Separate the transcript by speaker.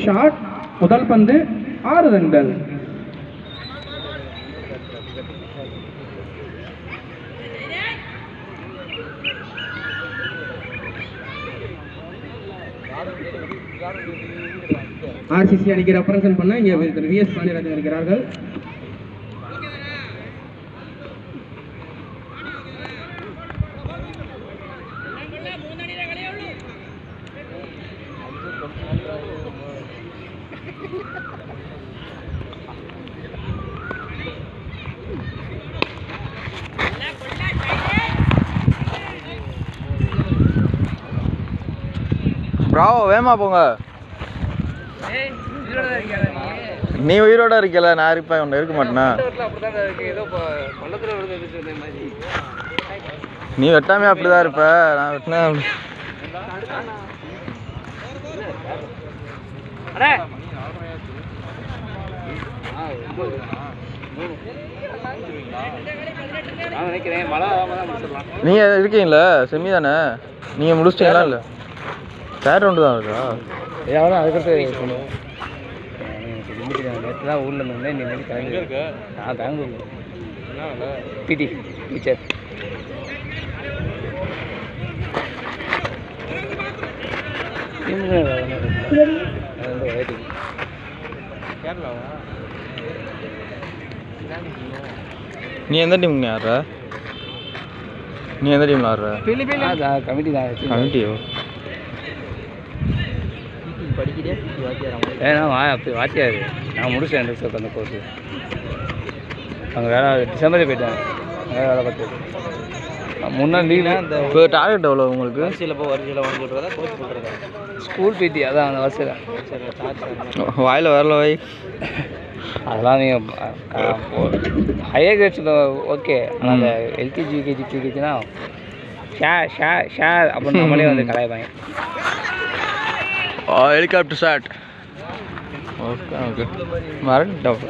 Speaker 1: Shot முதல் பந்து 6 ரன்கள். RCC அணிக்கு ரெப்ரசன்ட் பண்ண இங்கே விஎஸ் பாண்டியராஜன் இருக்கிறார்கள்.
Speaker 2: பிராவோ, வேமா போங்க. நீ உயிரோட இருக்கல, நான் இருப்பேன், ஒன்று இருக்க மாட்டேனா? நீ வெட்டாமே அப்படிதான் இருப்ப, நான் வெட்டினா நீங்க இருக்கீங்களா? செமி தானே நீங்க முடிச்சிட்டீங்களா? இல்லை தேர்ட் ரவுண்டு தான் இருக்கா?
Speaker 3: எவ்வளோ அதுக்கடுத்து நேற்று தான் ஊரில் இருந்தேன். நீ நேற்று கிளம்பி நான் பெங்களூர் பிடி டீச்சர்.
Speaker 2: நீ எந்த டீம் ஆடுற? நீ எந்த டீமில் ஆடுற?
Speaker 3: கமிட்டி தான்.
Speaker 2: கமிட்டியோ?
Speaker 3: ஏன்னா அப்படி வாத்தியார் நான் முடிச்சேன் 2 வருஷம் அந்த கோர்ஸு. அங்கே வேலை டிசம்பரே போயிட்டேன். வேலை வேலை பார்த்து முன்னாடி லீவு.
Speaker 2: இப்போ டார்கெட் எவ்வளோ உங்களுக்கு?
Speaker 3: வரிசையில் வாங்கி விட்றதா கோச் போட்டுறதா? ஸ்கூல் பிடி அதான் அந்த வருஷத்தில்
Speaker 2: வாயில் வரல வை.
Speaker 3: அதெல்லாம் நீங்கள் ஹையர் கிரேட்ஸில் ஓகே. ஆனால் அந்த எல்கேஜி யூகேஜி யூகேஜினா ஷேர் அப்படின்னு நம்மளே வந்து கலாய்ப்பாங்க.
Speaker 2: Helicopter shot. ஓகே ஓகே மறந்துட்டோம்.